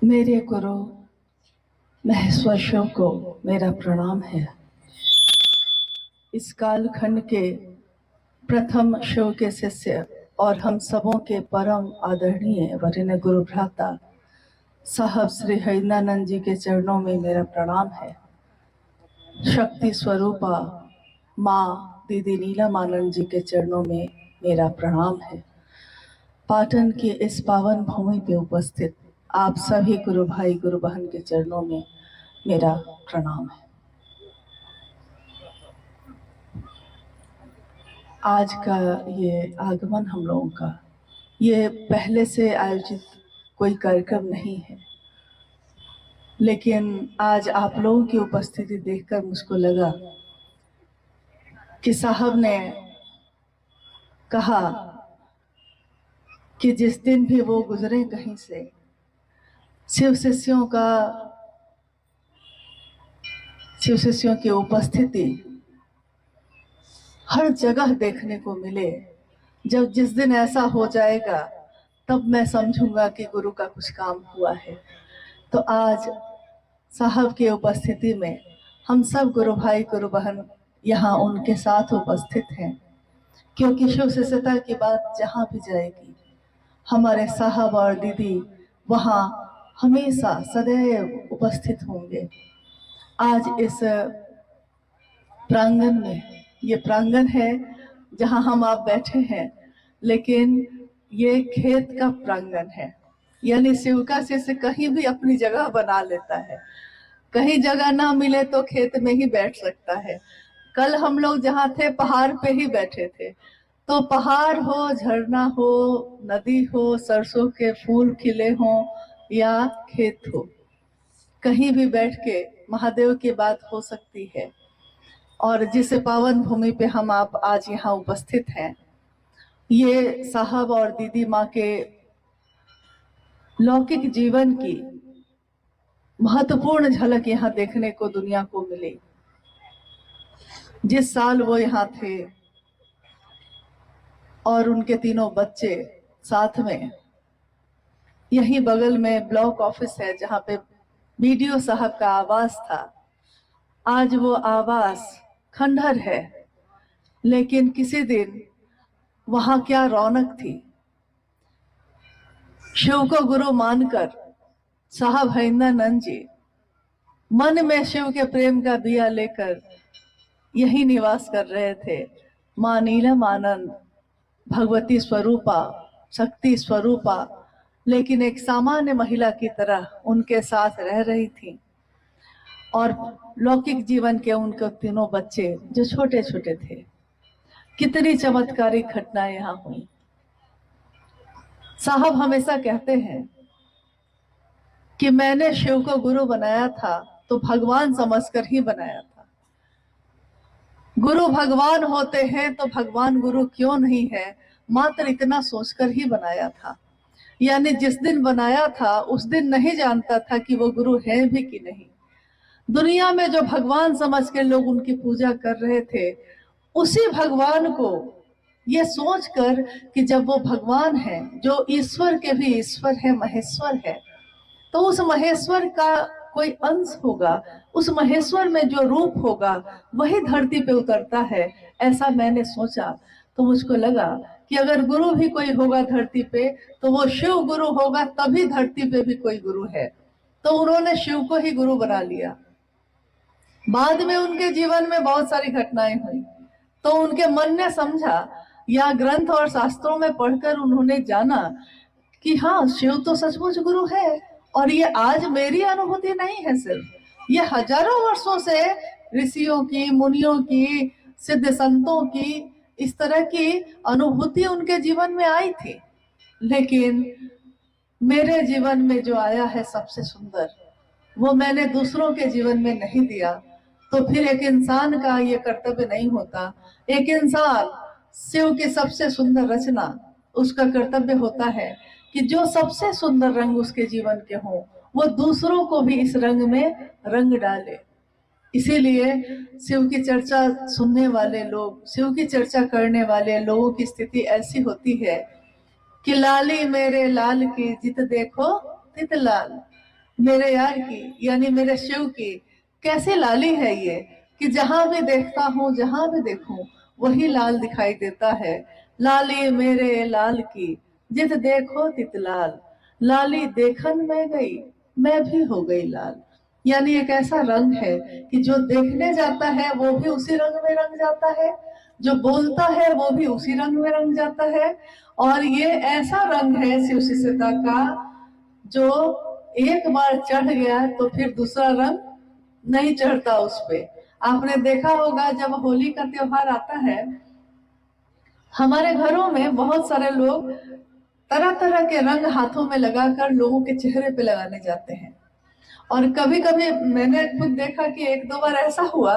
मेरे गुरु महेश्वर शिव को मेरा प्रणाम है। इस कालखंड के प्रथम शिव के शिष्य और हम सबों के परम आदरणीय वरेण्य गुरु भ्राता साहब श्री हरिनानंद जी के चरणों में मेरा प्रणाम है। शक्ति स्वरूपा माँ दीदी नीलमानंद जी के चरणों में मेरा प्रणाम है। पाटन की इस पावन भूमि पे उपस्थित आप सभी गुरु भाई गुरु बहन के चरणों में मेरा प्रणाम है। आज का ये आगमन हम लोगों का ये पहले से आयोजित कोई कार्यक्रम नहीं है, लेकिन आज आप लोगों की उपस्थिति देखकर मुझको लगा कि साहब ने कहा कि जिस दिन भी वो गुजरे कहीं से, शिव शिष्यों की उपस्थिति हर जगह देखने को मिले। जब जिस दिन ऐसा हो जाएगा तब मैं समझूंगा कि गुरु का कुछ काम हुआ है। तो आज साहब की उपस्थिति में हम सब गुरु भाई गुरु बहन यहाँ उनके साथ उपस्थित हैं, क्योंकि शिव शिष्यता की बात जहाँ भी जाएगी हमारे साहब और दीदी वहाँ हमेशा सदैव उपस्थित होंगे। आज इस प्रांगण में, ये प्रांगण है जहाँ हम आप बैठे हैं, लेकिन ये खेत का प्रांगण है। यानी शिव का शिष्य कहीं भी अपनी जगह बना लेता है, कहीं जगह ना मिले तो खेत में ही बैठ सकता है। कल हम लोग जहाँ थे पहाड़ पे ही बैठे थे, तो पहाड़ हो, झरना हो, नदी हो, सरसों के फूल खिले हों या खेत हो, कहीं भी बैठ के महादेव की बात हो सकती है। और जिस पावन भूमि पे हम आप आज यहाँ उपस्थित हैं, ये साहब और दीदी माँ के लौकिक जीवन की महत्वपूर्ण झलक यहाँ देखने को दुनिया को मिली। जिस साल वो यहाँ थे और उनके तीनों बच्चे साथ में, यहीं बगल में ब्लॉक ऑफिस है जहाँ पे बीडीओ साहब का आवास था। आज वो आवास खंडहर है, लेकिन किसी दिन वहां क्या रौनक थी। शिव को गुरु मानकर साहब हरिनानंद जी मन में शिव के प्रेम का दिया लेकर यही निवास कर रहे थे। माँ नीलमानंद भगवती स्वरूपा, शक्ति स्वरूपा, लेकिन एक सामान्य महिला की तरह उनके साथ रह रही थी। और लौकिक जीवन के उनके तीनों बच्चे जो छोटे छोटे थे। कितनी चमत्कारिक घटनाएं यहाँ हुई। साहब हमेशा कहते हैं कि मैंने शिव को गुरु बनाया था तो भगवान समझकर ही बनाया था। गुरु भगवान होते हैं तो भगवान गुरु क्यों नहीं है, मात्र इतना सोचकर ही बनाया था। यानी जिस दिन बनाया था उस दिन नहीं जानता था कि वो गुरु है भी कि नहीं। दुनिया में जो भगवान समझ के लोग उनकी पूजा कर रहे थे, उसी भगवान को ये सोचकर कि जब वो भगवान है, जो ईश्वर के भी ईश्वर है, महेश्वर है, तो उस महेश्वर का कोई अंश होगा, उस महेश्वर में जो रूप होगा वही धरती पे उतरता है। ऐसा मैंने सोचा तो मुझको लगा कि अगर गुरु भी कोई होगा धरती पे तो वो शिव गुरु होगा, तभी धरती पे भी कोई गुरु है। तो उन्होंने शिव को ही गुरु बना लिया। बाद में उनके जीवन में बहुत सारी घटनाएं हुई, तो उनके मन ने समझा या ग्रंथ और शास्त्रों में पढ़कर उन्होंने जाना कि हाँ, शिव तो सचमुच गुरु है। और ये आज मेरी अनुभूति नहीं है, सिर्फ ये हजारों वर्षों से ऋषियों की, मुनियों की, सिद्ध संतों की इस तरह की अनुभूति उनके जीवन में आई थी। लेकिन मेरे जीवन में जो आया है सबसे सुंदर, वो मैंने दूसरों के जीवन में नहीं दिया। तो फिर एक इंसान का ये कर्तव्य नहीं होता। एक इंसान शिव की सबसे सुंदर रचना, उसका कर्तव्य होता है कि जो सबसे सुंदर रंग उसके जीवन के हों, वो दूसरों को भी इस रंग में रंग डाले। इसीलिए शिव की चर्चा सुनने वाले लोग, शिव की चर्चा करने वाले लोगों की स्थिति ऐसी होती है कि लाली मेरे लाल की जित देखो तित लाल। मेरे यार की यानी मेरे शिव की कैसी लाली है ये, कि जहां भी देखता हूँ जहां भी देखूं वही लाल दिखाई देता है। लाली मेरे लाल की जित देखो तित लाल, लाली देखन में गई मैं भी हो गई लाल। यानी एक ऐसा रंग है कि जो देखने जाता है वो भी उसी रंग में रंग जाता है, जो बोलता है वो भी उसी रंग में रंग जाता है। और ये ऐसा रंग है शिव शिष्यता का जो एक बार चढ़ गया तो फिर दूसरा रंग नहीं चढ़ता उस पे। आपने देखा होगा जब होली का त्योहार आता है, हमारे घरों में बहुत सारे लोग तरह तरह के रंग हाथों में लगाकर लोगों के चेहरे पे लगाने जाते हैं। और कभी कभी मैंने खुद देखा कि एक दो बार ऐसा हुआ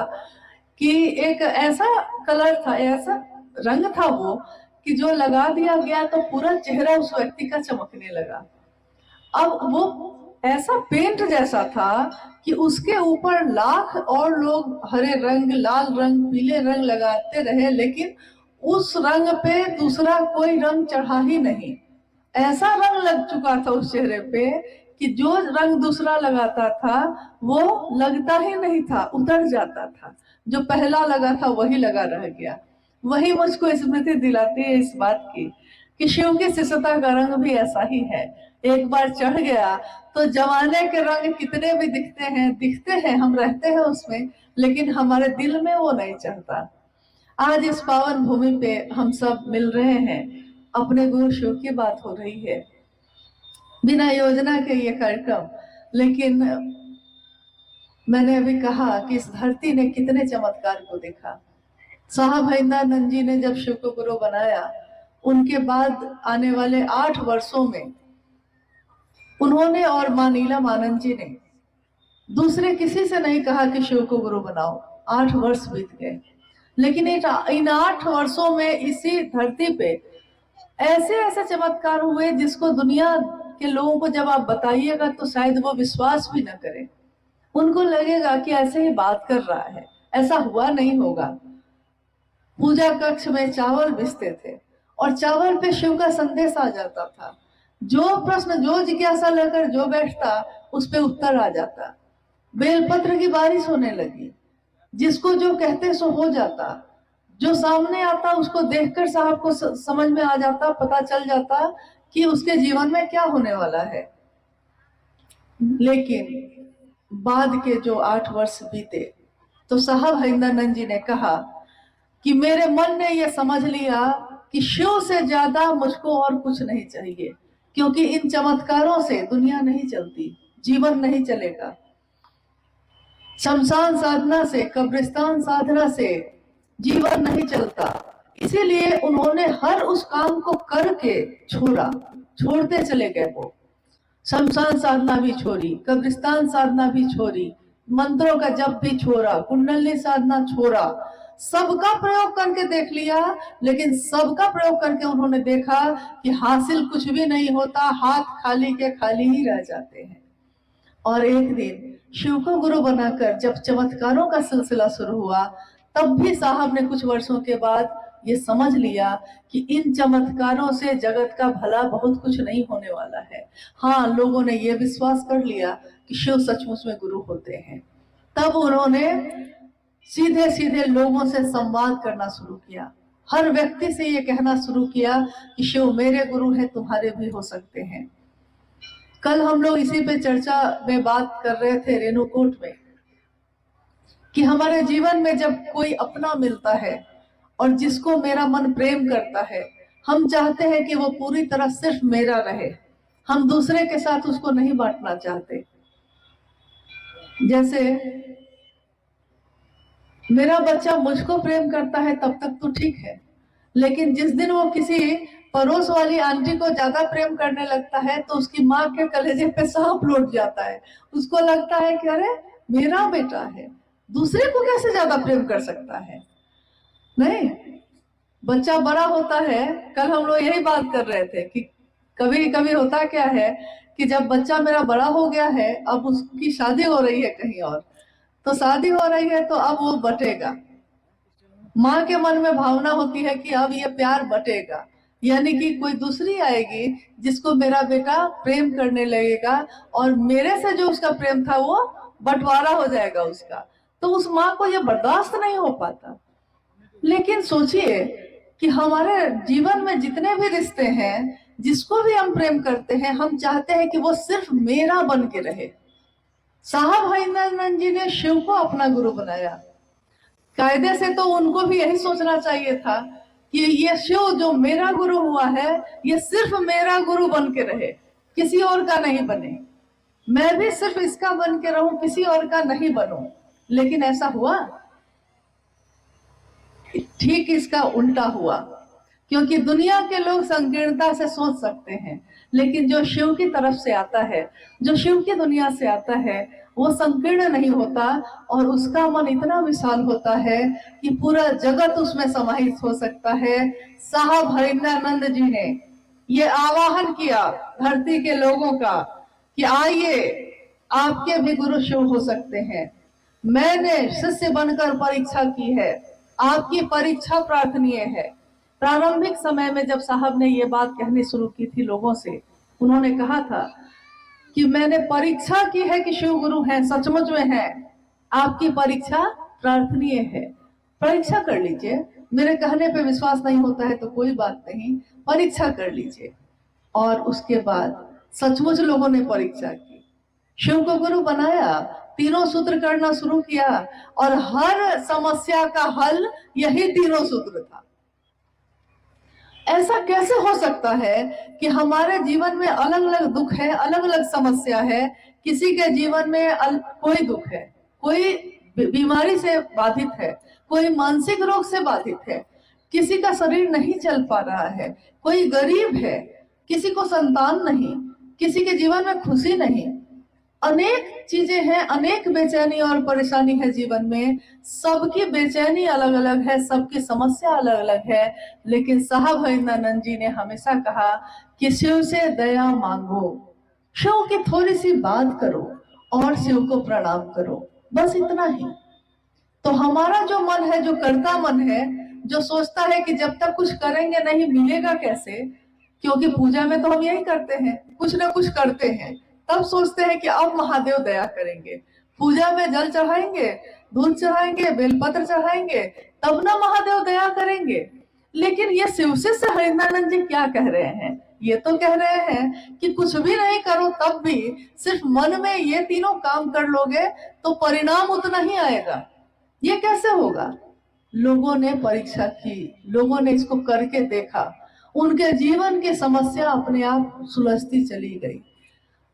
कि एक ऐसा कलर था, ऐसा रंग था वो, कि जो लगा दिया गया तो पूरा चेहरा उस व्यक्ति का चमकने लगा। अब वो ऐसा पेंट जैसा था कि उसके ऊपर लाख और लोग हरे रंग, लाल रंग, पीले रंग लगाते रहे, लेकिन उस रंग पे दूसरा कोई रंग चढ़ा ही नहीं। ऐसा रंग लग चुका था उस चेहरे पे कि जो रंग दूसरा लगाता था वो लगता ही नहीं था, उतर जाता था। जो पहला लगा था वही लगा रह गया। वही मुझको स्मृति दिलाती है इस बात की कि शिव की शिष्यता का रंग भी ऐसा ही है। एक बार चढ़ गया तो जमाने के रंग कितने भी दिखते हैं, हम रहते हैं उसमें, लेकिन हमारे दिल में वो नहीं चढ़ता। आज इस पावन भूमि पे हम सब मिल रहे हैं, अपने गुरु शिव की बात हो रही है, बिना योजना के ये कार्यक्रम। लेकिन मैंने अभी कहा कि इस धरती ने कितने चमत्कार को देखा। साहब हरिंदानंद जी ने जब शिव को गुरु बनाया, उनके बाद आने वाले 8 वर्षों में उन्होंने और मां नीलम आनंद जी ने दूसरे किसी से नहीं कहा कि शिव को गुरु बनाओ। 8 वर्ष बीत गए, लेकिन इन 8 वर्षों में इसी धरती पे ऐसे ऐसे चमत्कार हुए जिसको दुनिया के लोगों को जब आप बताइएगा तो शायद वो विश्वास भी न करें। उनको लगेगा कि ऐसे ही बात कर रहा है, ऐसा हुआ नहीं होगा। पूजा कक्ष में चावल बिछते थे और चावल पे शिव का संदेश आ जाता था। जो प्रश्न, जो जिज्ञासा लेकर जो बैठता उस पे उत्तर आ जाता। बेलपत्र की बारिश होने लगी, जिसको जो कहते सो हो जाता। जो सामने आता उसको देखकर साहब को समझ में आ जाता, पता चल जाता कि उसके जीवन में क्या होने वाला है। लेकिन बाद के जो 8 वर्ष बीते तो साहब हरिंदानंद जी ने कहा कि मेरे मन ने यह समझ लिया कि शिव से ज्यादा मुझको और कुछ नहीं चाहिए, क्योंकि इन चमत्कारों से दुनिया नहीं चलती, जीवन नहीं चलेगा। शमशान साधना से, कब्रिस्तान साधना से जीवन नहीं चलता। इसीलिए उन्होंने हर उस काम को करके छोड़ते चले गए। वो शमशान साधना भी छोड़ी, कब्रिस्तान साधना भी छोड़ी, मंत्रों का जप भी छोड़ा, कुंडली साधना छोड़ा, सबका प्रयोग करके देख लिया। लेकिन सबका प्रयोग करके उन्होंने देखा कि हासिल कुछ भी नहीं होता, हाथ खाली के खाली ही रह जाते हैं। और एक दिन शिव को गुरु बनाकर जब चमत्कारों का सिलसिला शुरू हुआ, तब भी साहब ने कुछ वर्षों के बाद ये समझ लिया कि इन चमत्कारों से जगत का भला बहुत कुछ नहीं होने वाला है। हाँ, लोगों ने ये विश्वास कर लिया कि शिव सचमुच में गुरु होते हैं। तब उन्होंने सीधे सीधे लोगों से संवाद करना शुरू किया, हर व्यक्ति से ये कहना शुरू किया कि शिव मेरे गुरु हैं, तुम्हारे भी हो सकते हैं। कल हम लोग इसी पे चर्चा में बात कर रहे थे रेणुकूट में, कि हमारे जीवन में जब कोई अपना मिलता है और जिसको मेरा मन प्रेम करता है, हम चाहते हैं कि वो पूरी तरह सिर्फ मेरा रहे, हम दूसरे के साथ उसको नहीं बांटना चाहते। जैसे मेरा बच्चा मुझको प्रेम करता है तब तक तो ठीक है, लेकिन जिस दिन वो किसी पड़ोस वाली आंटी को ज्यादा प्रेम करने लगता है तो उसकी माँ के कलेजे पे सांप लौट जाता है। उसको लगता है कि अरे मेरा बेटा है, दूसरे को कैसे ज्यादा प्रेम कर सकता है। नहीं, बच्चा बड़ा होता है। कल हम लोग यही बात कर रहे थे कि कभी कभी होता क्या है कि जब बच्चा मेरा बड़ा हो गया है, अब उसकी शादी हो रही है कहीं और, तो शादी हो रही है तो अब वो बटेगा। माँ के मन में भावना होती है कि अब ये प्यार बटेगा, यानी कि कोई दूसरी आएगी जिसको मेरा बेटा प्रेम करने लगेगा और मेरे से जो उसका प्रेम था वो बंटवारा हो जाएगा उसका, तो उस माँ को ये बर्दाश्त नहीं हो पाता। लेकिन सोचिए कि हमारे जीवन में जितने भी रिश्ते हैं, जिसको भी हम प्रेम करते हैं, हम चाहते हैं कि वो सिर्फ मेरा बन के रहे। साहब हरिनानंद जी ने शिव को अपना गुरु बनाया। कायदे से तो उनको भी यही सोचना चाहिए था कि ये शिव जो मेरा गुरु हुआ है, ये सिर्फ मेरा गुरु बन के रहे, किसी और का नहीं बने। मैं भी सिर्फ इसका बन के रहूं, किसी और का नहीं बनूं। लेकिन ऐसा हुआ? ठीक इसका उल्टा हुआ। क्योंकि दुनिया के लोग संकीर्णता से सोच सकते हैं, लेकिन जो शिव की तरफ से आता है, जो शिव की दुनिया से आता है, वो संकीर्ण नहीं होता और उसका मन इतना विशाल होता है कि पूरा जगत उसमें समाहित हो सकता है। साहब हरिनानंद जी ने ये आवाहन किया धरती के लोगों का कि आइए, आपके भी गुरु शिव हो सकते हैं। मैंने शिष्य बनकर परीक्षा की है, आपकी परीक्षा प्रार्थनीय है। प्रारंभिक समय में जब साहब ने ये बात कहनी शुरू की थी लोगों से, उन्होंने कहा था कि मैंने परीक्षा की है कि शिव गुरु हैं, सचमुच में है, आपकी परीक्षा प्रार्थनीय है, परीक्षा कर लीजिए। मेरे कहने पे विश्वास नहीं होता है तो कोई बात नहीं, परीक्षा कर लीजिए। और उसके बाद सचमुच लोगों ने परीक्षा की, शिव को गुरु बनाया, तीनों सूत्र करना शुरू किया और हर समस्या का हल यही तीनों सूत्र था। ऐसा कैसे हो सकता है कि हमारे जीवन में अलग अलग दुख है, अलग अलग समस्या है। किसी के जीवन में कोई दुख है, कोई बीमारी से बाधित है, कोई मानसिक रोग से बाधित है, किसी का शरीर नहीं चल पा रहा है, कोई गरीब है, किसी को संतान नहीं, किसी के जीवन में खुशी नहीं, अनेक चीजें हैं, अनेक बेचैनी और परेशानी है जीवन में। सबकी बेचैनी अलग अलग है, सबकी समस्या अलग अलग है। लेकिन साहब हरिनानंद जी ने हमेशा कहा कि शिव से दया मांगो, शिव की थोड़ी सी बात करो और शिव को प्रणाम करो, बस इतना ही। तो हमारा जो मन है, जो करता मन है, जो सोचता है कि जब तक कुछ करेंगे नहीं मिलेगा कैसे, क्योंकि पूजा में तो हम यही करते हैं, कुछ ना कुछ करते हैं, तब सोचते हैं कि अब महादेव दया करेंगे। पूजा में जल चढ़ाएंगे, दूध चढ़ाएंगे, बेलपत्र चढ़ाएंगे, तब ना महादेव दया करेंगे। लेकिन ये शिव से हरिनानंद जी क्या कह रहे हैं? ये तो कह रहे हैं कि कुछ भी नहीं करो तब भी सिर्फ मन में ये तीनों काम कर लोगे तो परिणाम उतना ही आएगा। ये कैसे होगा? लोगों ने परीक्षा की, लोगों ने इसको करके देखा, उनके जीवन की समस्या अपने आप सुलझती चली गई।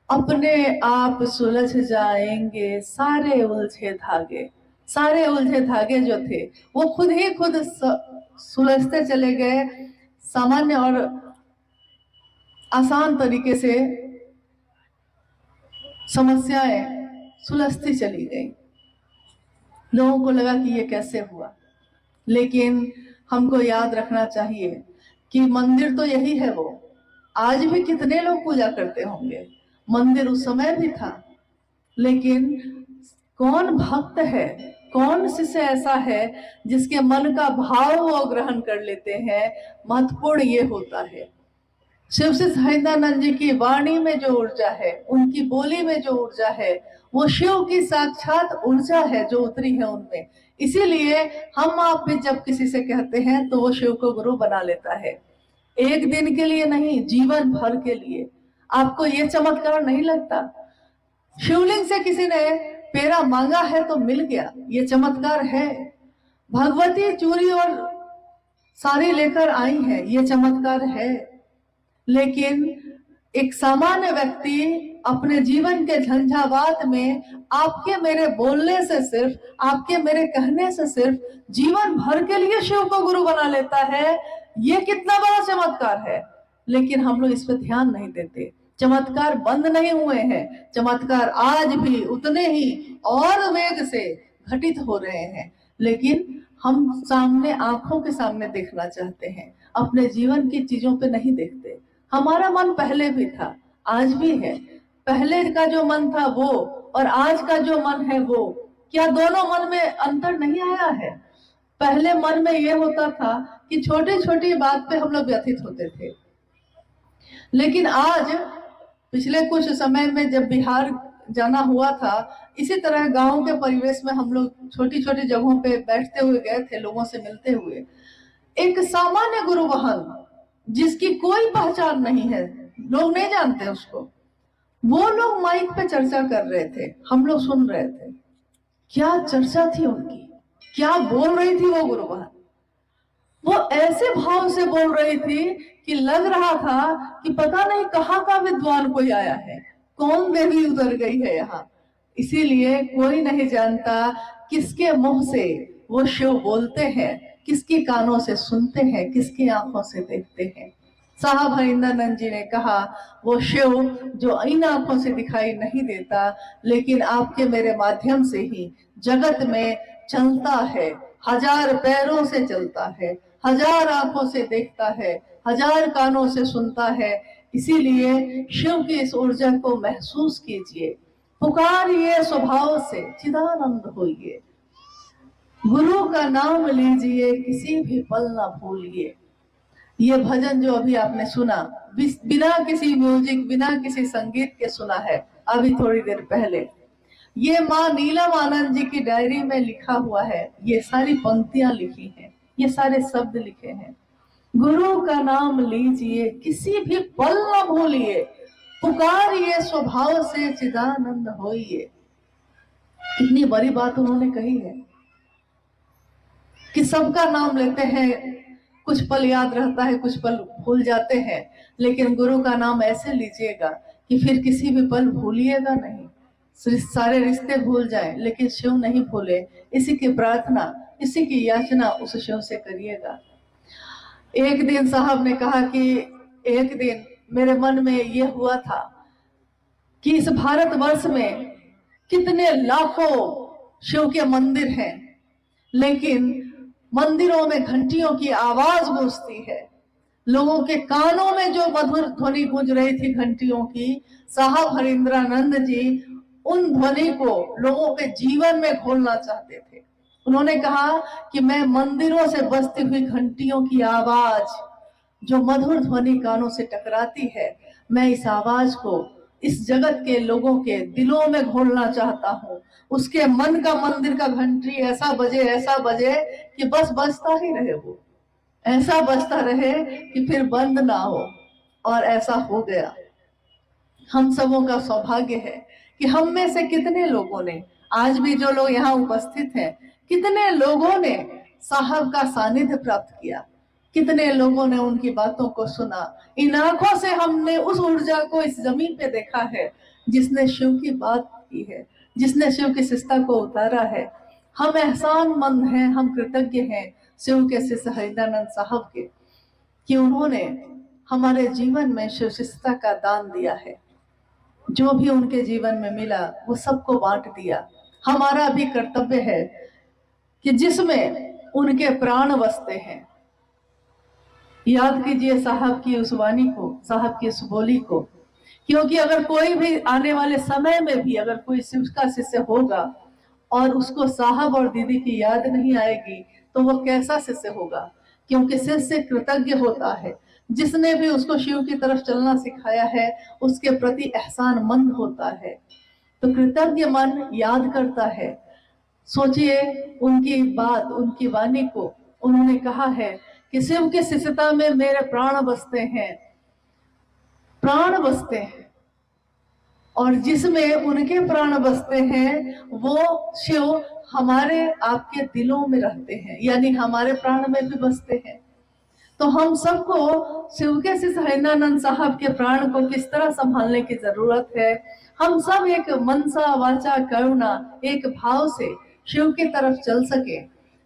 अपने आप सुलझ जाएंगे सारे उलझे धागे। सारे उलझे धागे जो थे वो खुद ही खुद सुलझते चले गए, सामान्य और आसान तरीके से समस्याएं सुलझती चली गई। लोगों को लगा कि ये कैसे हुआ, लेकिन हमको याद रखना चाहिए कि मंदिर तो यही है, वो आज भी कितने लोग पूजा करते होंगे, मंदिर उस समय भी था, लेकिन कौन भक्त है, कौन शिष्य ऐसा है जिसके मन का भाव वो ग्रहण कर लेते हैं, महत्वपूर्ण ये होता है। शिव से हरिनानंद जी की वाणी में जो ऊर्जा है, उनकी बोली में जो ऊर्जा है, वो शिव की साक्षात ऊर्जा है जो उतरी है उनमें। इसीलिए हम आप भी जब किसी से कहते हैं तो वो शिव को गुरु बना लेता है, एक दिन के लिए नहीं, जीवन भर के लिए। आपको ये चमत्कार नहीं लगता? शिवलिंग से किसी ने पेड़ा मांगा है तो मिल गया, ये चमत्कार है। भगवती चूड़ी और साड़ी लेकर आई है, ये चमत्कार है। लेकिन एक सामान्य व्यक्ति अपने जीवन के झंझावात में आपके मेरे बोलने से, सिर्फ आपके मेरे कहने से सिर्फ जीवन भर के लिए शिव को गुरु बना लेता है। ये कितना बड़ा चमत्कार है, लेकिन हम लोग इस पर ध्यान नहीं देते। चमत्कार बंद नहीं हुए हैं, चमत्कार आज भी उतने ही और वेग से घटित हो रहे हैं, लेकिन हम सामने, आंखों के सामने देखना चाहते हैं, अपने जीवन की चीजों पे नहीं देखते। हमारा मन पहले भी था, आज भी है। पहले का जो मन था वो और आज का जो मन है वो, क्या दोनों मन में अंतर नहीं आया है? पहले मन में ये होता था कि छोटी छोटी बात पे हम लोग व्यथित होते थे, लेकिन आज पिछले कुछ समय में जब बिहार जाना हुआ था, इसी तरह गांव के परिवेश में हम लोग छोटी छोटी जगहों पे बैठते हुए गए थे, लोगों से मिलते हुए। एक सामान्य गुरु बहन जिसकी कोई पहचान नहीं है, लोग नहीं जानते उसको, वो लोग माइक पे चर्चा कर रहे थे, हम लोग सुन रहे थे। क्या चर्चा थी उनकी, क्या बोल रही थी वो गुरु बहन। वो ऐसे भाव से बोल रही थी कि लग रहा था कि पता नहीं कहाँ का विद्वान कोई आया है, कौन देवी उतर गई है यहाँ। इसीलिए कोई नहीं जानता किसके मुंह से वो शिव बोलते हैं, किसकी कानों से सुनते हैं, किसकी आंखों से देखते हैं। साहब हरिंद्रानंद जी ने कहा, वो शिव जो इन आंखों से दिखाई नहीं देता, लेकिन आपके मेरे माध्यम से ही जगत में चलता है, हजार पैरों से चलता है, हजार आंखों से देखता है, हजार कानों से सुनता है। इसीलिए शिव की इस ऊर्जा को महसूस कीजिए, पुकारिए स्वभाव से, चिदानंद होइए, गुरु का नाम लीजिए, किसी भी पल ना भूलिए। ये भजन जो अभी आपने सुना, बिना किसी म्यूजिक, बिना किसी संगीत के सुना है अभी थोड़ी देर पहले, ये माँ नीलम आनंद जी की डायरी में लिखा हुआ है। ये सारी पंक्तियां लिखी हैं, ये सारे शब्द लिखे हैं। गुरु का नाम लीजिए, किसी भी पल न भूलिए, पुकारिए स्वभाव से, चिदानंद होइए। कितनी बड़ी बात उन्होंने कही है कि सबका नाम लेते हैं, कुछ पल याद रहता है, कुछ पल भूल जाते हैं, लेकिन गुरु का नाम ऐसे लीजिएगा कि फिर किसी भी पल भूलिएगा नहीं। सारे रिश्ते भूल जाएं, लेकिन शिव नहीं भूले। इसी की प्रार्थना, इसी की याचना उस शिव से करिएगा। एक दिन साहब ने कहा कि एक दिन मेरे मन में ये हुआ था कि इस भारतवर्ष में कितने लाखों शिव के मंदिर हैं, लेकिन मंदिरों में घंटियों की आवाज गूंजती है। लोगों के कानों में जो मधुर ध्वनि गूंज रही थी घंटियों की, साहब हरिंद्रानंद जी उन ध्वनि को लोगों के जीवन में घोलना चाहते थे। उन्होंने कहा कि मैं मंदिरों से बजती हुई घंटियों की आवाज, जो मधुर ध्वनि कानों से टकराती है, मैं इस आवाज को इस जगत के लोगों के दिलों में घोलना चाहता हूँ। उसके मन का मंदिर का घंटी ऐसा बजे कि बस बजता ही रहे, वो ऐसा बजता रहे कि फिर बंद ना हो। और ऐसा हो गया। हम सबों का सौभाग्य है कि हम में से कितने लोगों ने, आज भी जो लोग यहाँ उपस्थित हैं, कितने लोगों ने साहब का सानिध्य प्राप्त किया, कितने लोगों ने उनकी बातों को सुना। इन आंखों से हमने उस ऊर्जा को इस जमीन पे देखा है जिसने शिव की बात की है, जिसने शिव की शिष्टता को उतारा है। हम एहसानमंद हैं, हम कृतज्ञ हैं शिव के शिष्य हरिंद्रानंद साहब के, कि उन्होंने हमारे जीवन में शिव शिष्टता का दान दिया है। जो भी उनके जीवन में मिला वो सबको बांट दिया। हमारा भी कर्तव्य है कि जिसमें उनके प्राण बसते हैं, याद कीजिए साहब की उस वाणी को, साहब की उस बोली को। क्योंकि अगर कोई भी आने वाले समय में भी अगर कोई शिव का शिष्य होगा और उसको साहब और दीदी की याद नहीं आएगी, तो वो कैसा शिष्य होगा। क्योंकि शिष्य कृतज्ञ होता है, जिसने भी उसको शिव की तरफ चलना सिखाया है उसके प्रति एहसानमंद होता है। तो कृतज्ञ मन याद करता है। सोचिए उनकी बात, उनकी वाणी को। उन्होंने कहा है कि शिव की शिष्यता में मेरे प्राण बसते हैं, प्राण बसते हैं। और जिसमें उनके प्राण बसते हैं वो शिव हमारे आपके दिलों में रहते हैं, यानी हमारे प्राण में भी बसते हैं। तो हम सबको शिव के शिष्य हरिंद्रानंद साहब के प्राण को किस तरह संभालने की जरूरत है। हम सब एक मनसा वाचा करुणा, एक भाव से शिव की तरफ चल सके,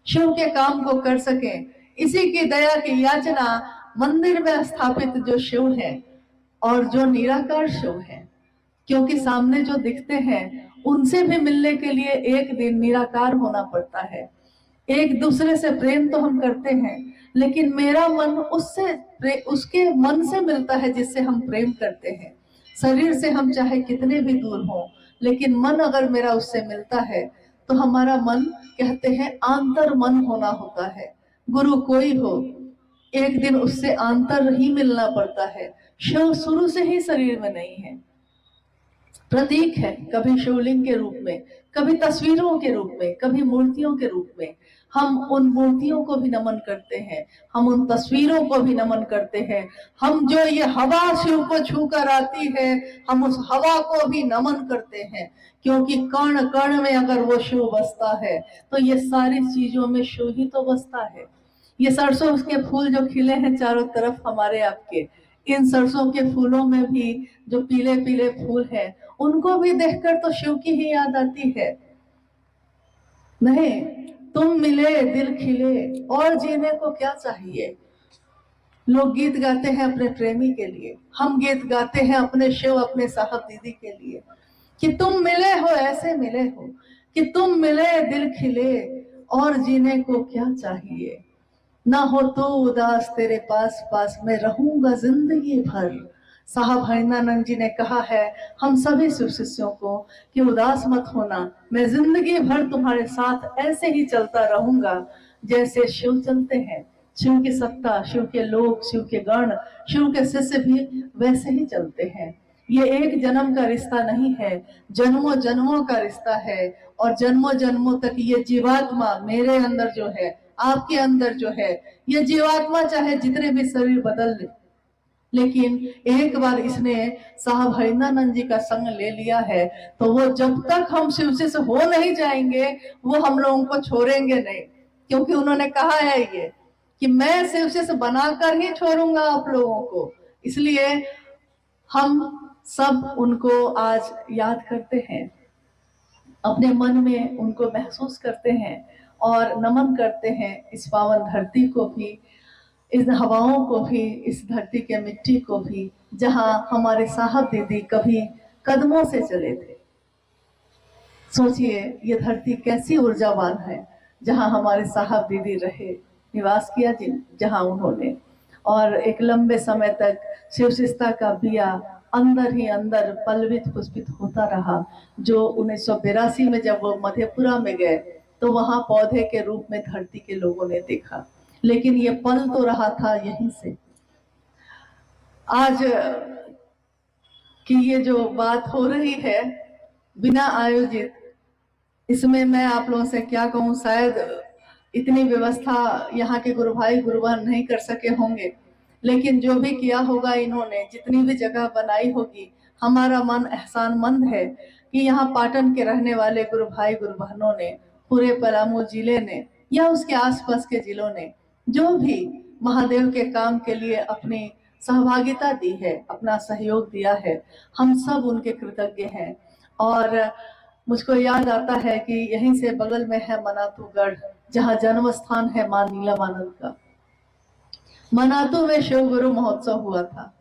शिव के काम को कर सके। इसी की दया की याचना मंदिर में स्थापित जो शिव है और जो निराकार शिव है, क्योंकि सामने जो दिखते हैं उनसे भी मिलने के लिए एक दिन निराकार होना पड़ता है। एक दूसरे से प्रेम तो हम करते हैं, लेकिन मेरा मन उसके मन से मिलता है जिससे हम प्रेम करते हैं। शरीर से हम चाहे कितने भी दूर हों, लेकिन मन अगर मेरा उससे मिलता है तो हमारा मन, कहते हैं, आंतर मन होना होता है। गुरु कोई हो, एक दिन उससे अंतर ही मिलना पड़ता है। शिव शुरू से ही शरीर में नहीं है, प्रतीक है, कभी शिवलिंग के रूप में, कभी तस्वीरों के रूप में, कभी मूर्तियों के रूप में। हम उन मूर्तियों को भी नमन करते हैं, हम उन तस्वीरों को भी नमन करते हैं। हम जो ये हवा शिव को छू कर आती है, हम उस हवा को भी नमन करते हैं, क्योंकि कण कण में अगर वो शिव बसता है तो ये सारी चीजों में शिव ही तो बसता है। ये सरसों के फूल जो खिले हैं चारों तरफ हमारे आपके, इन सरसों के फूलों में भी जो पीले पीले फूल हैं, उनको भी देखकर तो शिव की ही याद आती है। नहीं, तुम मिले दिल खिले और जीने को क्या चाहिए। लोग गीत गाते हैं अपने प्रेमी के लिए, हम गीत गाते हैं अपने शिव, अपने साहब दीदी के लिए, कि तुम मिले हो, ऐसे मिले हो कि तुम मिले दिल खिले और जीने को क्या चाहिए। ना हो तो उदास तेरे पास पास मैं रहूंगा जिंदगी भर। साहब हरिनानंद जी ने कहा है हम सभी शिव शिष्यों को कि उदास मत होना, मैं जिंदगी भर तुम्हारे साथ ऐसे ही चलता रहूंगा जैसे शिव चलते हैं। शिव की सत्ता, शिव के लोग, शिव के गण, शिव के शिष्य भी वैसे ही चलते हैं। ये एक जन्म का रिश्ता नहीं है, जन्मों जन्मों का रिश्ता है। और जन्मों जन्मों तक ये जीवात्मा मेरे अंदर जो है, आपके अंदर जो है, ये जीवात्मा चाहे जितने भी शरीर बदल ले, लेकिन एक बार इसने साहब हरिनानंद जी का संग ले लिया है तो वो जब तक हम शिव से हो नहीं जाएंगे वो हम लोगों को छोड़ेंगे नहीं। क्योंकि उन्होंने कहा है ये कि मैं शिव से बनाकर ही छोड़ूंगा आप लोगों को। इसलिए हम सब उनको आज याद करते हैं, अपने मन में उनको महसूस करते हैं और नमन करते हैं इस पावन धरती को भी, इस हवाओं को भी, इस धरती के मिट्टी को भी, जहां हमारे साहब दीदी कभी कदमों से चले थे। सोचिए ये धरती कैसी ऊर्जावान है, जहां हमारे साहब दीदी रहे, निवास किया जहां उन्होंने, और एक लंबे समय तक शिवशिष्टता का बिया अंदर ही अंदर पल्लवित पुष्पित होता रहा। जो 1982 में जब वो मधेपुरा में गए तो वहां पौधे के रूप में धरती के लोगों ने देखा, लेकिन ये पल तो रहा था यहीं से। आज की ये जो बात हो रही है बिना आयोजित, इसमें मैं आप लोगों से क्या कहूँ, शायद इतनी व्यवस्था यहाँ के गुरु भाई गुरु बहन नहीं कर सके होंगे, लेकिन जो भी किया होगा इन्होंने, जितनी भी जगह बनाई होगी, हमारा मन एहसानमंद है कि यहाँ पाटन के रहने वाले गुरु भाई गुरु बहनों ने, पूरे पलामू जिले ने या उसके आसपास के जिलों ने जो भी महादेव के काम के लिए अपनी सहभागिता दी है, अपना सहयोग दिया है, हम सब उनके कृतज्ञ हैं। और मुझको याद आता है कि यहीं से बगल में है मनातूगढ़, जहाँ जन्म स्थान है मां नीलमानंद का। मनातू में शिव गुरु महोत्सव हुआ था।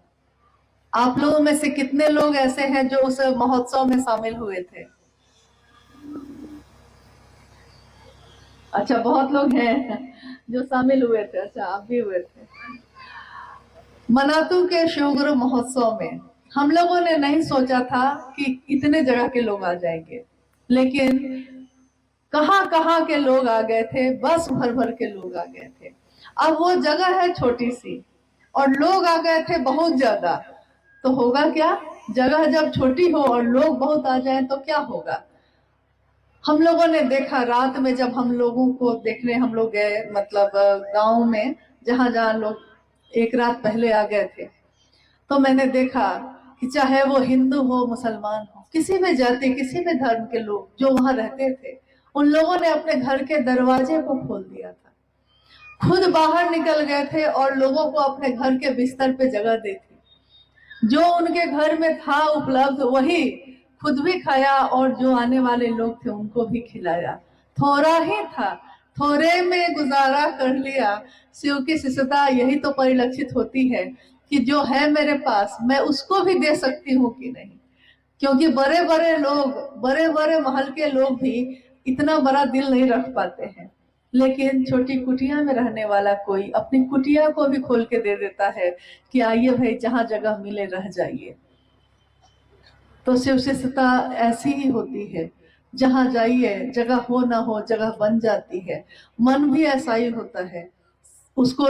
आप लोगों में से कितने लोग ऐसे हैं जो उस महोत्सव में शामिल हुए थे? अच्छा, बहुत लोग हैं जो शामिल हुए थे। अच्छा, आप भी हुए थे। मनातू के शिव गुरु महोत्सव में हम लोगों ने नहीं सोचा था कि इतने जगह के लोग आ जाएंगे, लेकिन कहां कहां के लोग आ गए थे, बस भर भर के लोग आ गए थे। अब वो जगह है छोटी सी और लोग आ गए थे बहुत ज्यादा, तो होगा क्या? जगह जब छोटी हो और लोग बहुत आ जाए तो क्या होगा? हम लोगों ने देखा रात में, जब हम लोगों को देखने हम लोग गए, मतलब गांव में जहां जहां लोग एक रात पहले आ गए थे, तो मैंने देखा कि चाहे वो हिंदू हो, मुसलमान हो, किसी भी जाति, किसी भी धर्म के लोग जो वहां रहते थे, उन लोगों ने अपने घर के दरवाजे को खोल दिया था, खुद बाहर निकल गए थे और लोगों को अपने घर के बिस्तर पे जगह दी थी। जो उनके घर में था उपलब्ध वही खुद भी खाया और जो आने वाले लोग थे उनको भी खिलाया। थोड़ा ही था, थोड़े में गुजारा कर लिया। शिव की शिष्यता यही तो परिलक्षित होती है कि जो है मेरे पास मैं उसको भी दे सकती हूँ कि नहीं। क्योंकि बड़े बड़े लोग, बड़े बड़े महल के लोग भी इतना बड़ा दिल नहीं रख पाते हैं, लेकिन छोटी कुटिया में रहने वाला कोई अपनी कुटिया को भी खोल के दे देता है कि आइए भाई, जहां जगह मिले रह जाइए। तो शिव शिष्यता ऐसी ही होती है, जहां जाइए जगह हो ना हो जगह बन जाती है। मन भी ऐसा ही होता है, उसको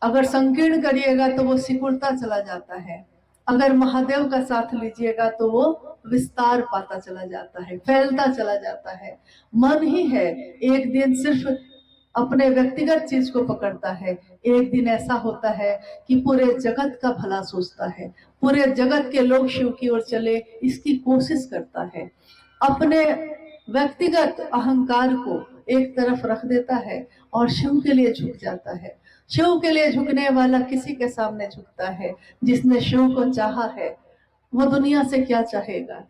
अगर संकीर्ण करिएगा तो वो सिकुड़ता चला जाता है, अगर महादेव का साथ लीजिएगा तो वो विस्तार पाता चला जाता है, फैलता चला जाता है। मन ही है एक दिन सिर्फ अपने व्यक्तिगत चीज को पकड़ता है, एक दिन ऐसा होता है कि पूरे जगत का भला सोचता है, पूरे जगत के लोग शिव की ओर चले इसकी कोशिश करता है, अपने व्यक्तिगत अहंकार को एक तरफ रख देता है और शिव के लिए झुक जाता है। शिव के लिए झुकने वाला किसी के सामने झुकता है। जिसने शिव को चाहा है वो दुनिया से क्या चाहेगा,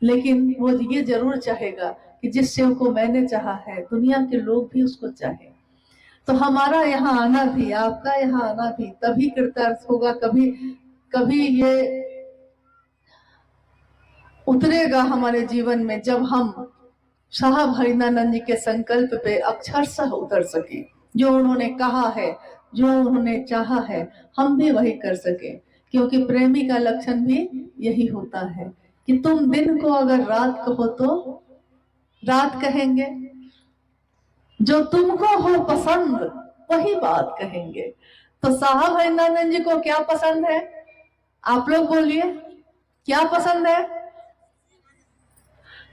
लेकिन वो ये जरूर चाहेगा कि जिस शिव को मैंने चाहा है दुनिया के लोग भी उसको चाहे। तो हमारा यहाँ आना भी, आपका यहाँ आना भी तभी कृतार्थ होगा, कभी कभी ये उतरेगा हमारे जीवन में जब हम साहब हरिनानंद जी के संकल्प पे अक्षरशः उतर सके। जो उन्होंने कहा है, जो उन्होंने चाहा है, हम भी वही कर सके। क्योंकि प्रेमी का लक्षण भी यही होता है कि तुम दिन को अगर रात कहो तो रात कहेंगे, जो तुमको हो पसंद वही बात कहेंगे। तो साहब हरिनानंद जी को क्या पसंद है, आप लोग बोलिए क्या पसंद है?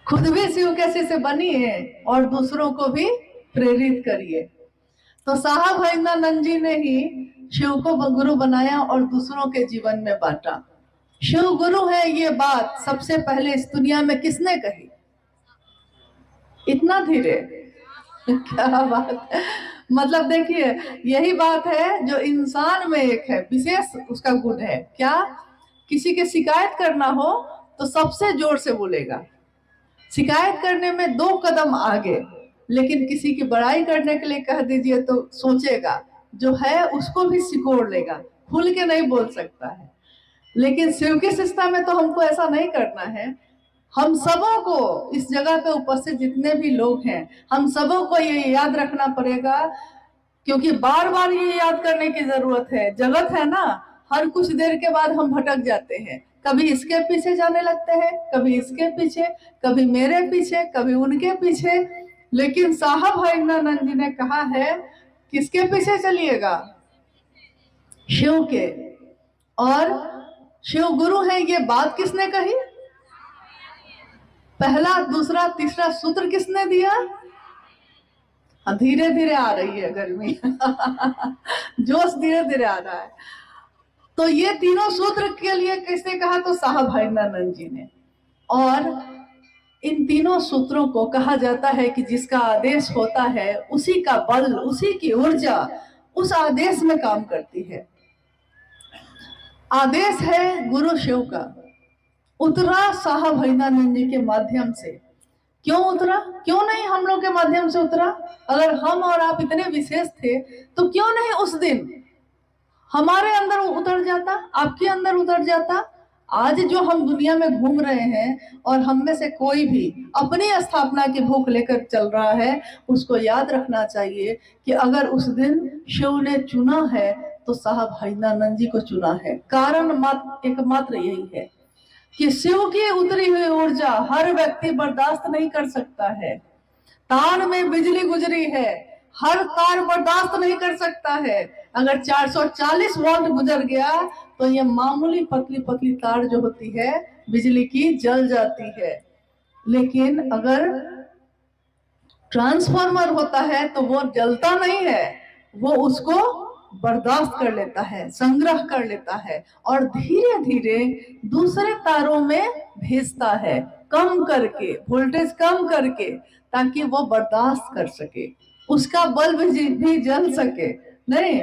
खुद भी शिव के शिष्य बनिए और दूसरों को भी प्रेरित करिए। तो साहब हरिनानंद जी ने ही शिव को गुरु बनाया और दूसरों के जीवन में बांटा। शिव गुरु है ये बात सबसे पहले इस दुनिया में किसने कही? इतना धीरे क्या बात है। मतलब देखिए यही बात है जो इंसान में एक है, विशेष उसका गुण है। क्या? किसी के शिकायत करना हो तो सबसे जोर से बोलेगा, शिकायत करने में 2 कदम आगे, लेकिन किसी की बड़ाई करने के लिए कह दीजिए तो सोचेगा, जो है उसको भी सिकोड़ लेगा, खुल के नहीं बोल सकता है। लेकिन शिव की शिष्टता में तो हमको ऐसा नहीं करना है। हम सबों को इस जगह पे उपस्थित जितने भी लोग हैं, हम सबों को ये याद रखना पड़ेगा, क्योंकि बार बार ये याद करने की जरूरत है। जगत है ना, हर कुछ देर के बाद हम भटक जाते हैं, कभी इसके पीछे जाने लगते हैं, कभी इसके पीछे, कभी मेरे पीछे, कभी उनके पीछे। लेकिन साहब हरिनानंद जी ने कहा है किसके पीछे चलिएगा? शिव के। और शिव गुरु है ये बात किसने कही? पहला, दूसरा, तीसरा सूत्र किसने दिया? धीरे धीरे आ रही है गर्मी जोश धीरे धीरे आ रहा है। तो ये तीनों सूत्र के लिए किसने कहा? तो साहब हरिनानंद जी ने। और इन तीनों सूत्रों को कहा जाता है कि जिसका आदेश होता है उसी का बल, उसी की ऊर्जा उस आदेश में काम करती है। आदेश है गुरु शिव का, उतरा साहब हरिनानंद जी के माध्यम से। क्यों उतरा? क्यों नहीं हम लोग के माध्यम से उतरा? अगर हम और आप इतने विशेष थे तो क्यों नहीं उस दिन हमारे अंदर उतर जाता, आपके अंदर उतर जाता। आज जो हम दुनिया में घूम रहे हैं और हम में से कोई भी अपनी स्थापना की भूख लेकर चल रहा है, उसको याद रखना चाहिए कि अगर उस दिन शिव ने चुना है तो साहब हरिनानंद जी को चुना है। कारण एकमात्र यही है कि शिव की उतरी हुई ऊर्जा हर व्यक्ति बर्दाश्त नहीं कर सकता है। तार में बिजली गुजरी है, हर तार बर्दाश्त नहीं कर सकता है। अगर 440 वोल्ट गुजर गया तो ये मामूली पतली पतली तार जो होती है बिजली की जल जाती है। लेकिन अगर ट्रांसफार्मर होता है तो वो जलता नहीं है, वो उसको बर्दाश्त कर लेता है, संग्रह कर लेता है और धीरे धीरे दूसरे तारों में भेजता है, कम करके, वोल्टेज कम करके, ताकि वो बर्दाश्त कर सके, उसका बल्ब भी जल सके। नहीं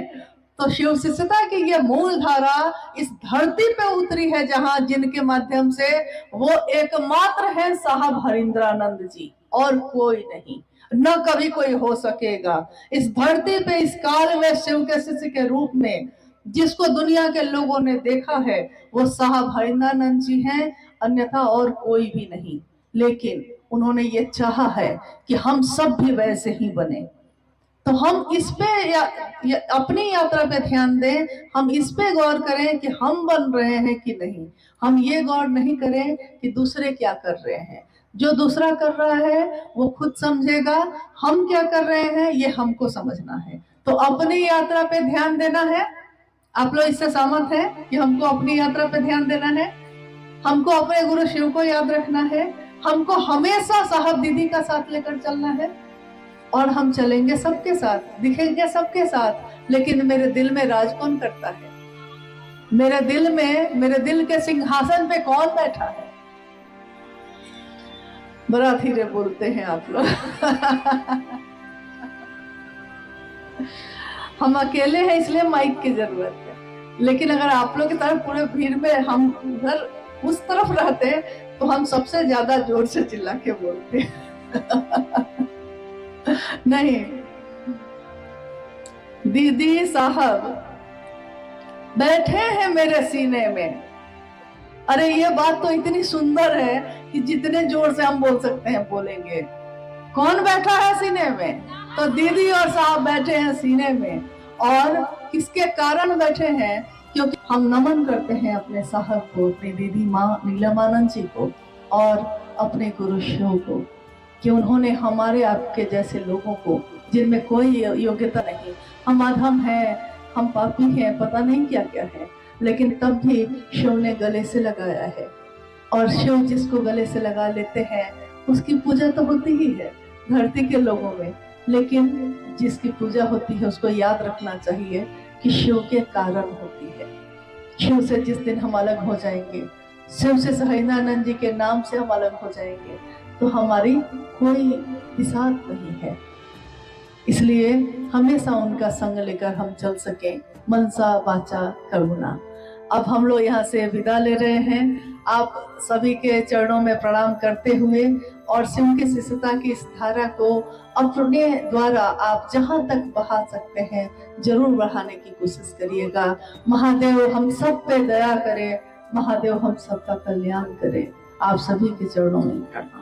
तो शिव शिष्यता की ये मूल धारा इस धरती पे उतरी है, जहां जिनके माध्यम से वो एकमात्र है साहब हरिंद्रानंद जी, और कोई नहीं, न कभी कोई हो सकेगा। इस धरती पे इस काल में शिव के शिष्य के रूप में जिसको दुनिया के लोगों ने देखा है वो साहब हरिनानंद जी हैं, अन्यथा और कोई भी नहीं। लेकिन उन्होंने ये चाहा है कि हम सब भी वैसे ही बने। तो हम इस पे अपनी यात्रा पे ध्यान दें, हम इस पे गौर करें कि हम बन रहे हैं कि नहीं। हम ये गौर नहीं करें कि दूसरे क्या कर रहे हैं। जो दूसरा कर रहा है वो खुद समझेगा, हम क्या कर रहे हैं ये हमको समझना है। तो अपनी यात्रा पे ध्यान देना है, आप लोग इससे सहमत हैं कि हमको अपनी यात्रा पे ध्यान देना है, हमको अपने गुरु शिव को याद रखना है, हमको हमेशा साहब दीदी का साथ लेकर चलना है, और हम चलेंगे सबके साथ, दिखेंगे सबके साथ, लेकिन मेरे दिल में राज कौन करता है, मेरे दिल में, मेरे दिल के सिंहासन पे कौन बैठा है। बड़ा धीरे बोलते हैं आप लोग। हम अकेले हैं इसलिए माइक की जरूरत है, लेकिन अगर आप लोग की तरफ पूरे भीड़ में हम उधर उस तरफ रहते तो हम सबसे ज्यादा जोर से चिल्ला के बोलते। नहीं, दीदी साहब बैठे हैं मेरे सीने में। अरे ये बात तो इतनी सुंदर है कि जितने जोर से हम बोल सकते हैं बोलेंगे। कौन बैठा है सीने में? तो दीदी और साहब बैठे हैं सीने में। और किसके कारण बैठे हैं? क्योंकि हम नमन करते हैं अपने साहब को, अपनी दीदी माँ नीलमानंद जी को और अपने गुरु शिव को, कि उन्होंने हमारे आपके जैसे लोगों को, जिनमें कोई योग्यता नहीं, हम अधम हैं, हम पापी हैं, पता नहीं क्या क्या है, लेकिन तब भी शिव ने गले से लगाया है। और शिव जिसको गले से लगा लेते हैं उसकी पूजा तो होती ही है धरती के लोगों में, लेकिन जिसकी पूजा होती है उसको याद रखना चाहिए कि शिव के कारण होती है। शिव से जिस दिन हम अलग हो जाएंगे, शिव से सहजानंद जी के नाम से हम अलग हो जाएंगे, तो हमारी कोई हिसाब नहीं है। इसलिए हमेशा उनका संग लेकर हम चल सके, मनसा वाचा करुणा। अब हम लोग यहाँ से विदा ले रहे हैं। आप सभी के चरणों में प्रणाम करते हुए और शिव की शिष्यता की इस धारा को अपने द्वारा आप जहाँ तक बढ़ा सकते हैं जरूर बढ़ाने की कोशिश करिएगा। महादेव हम सब पे दया करे, महादेव हम सबका कल्याण करे। आप सभी के चरणों में प्रणाम।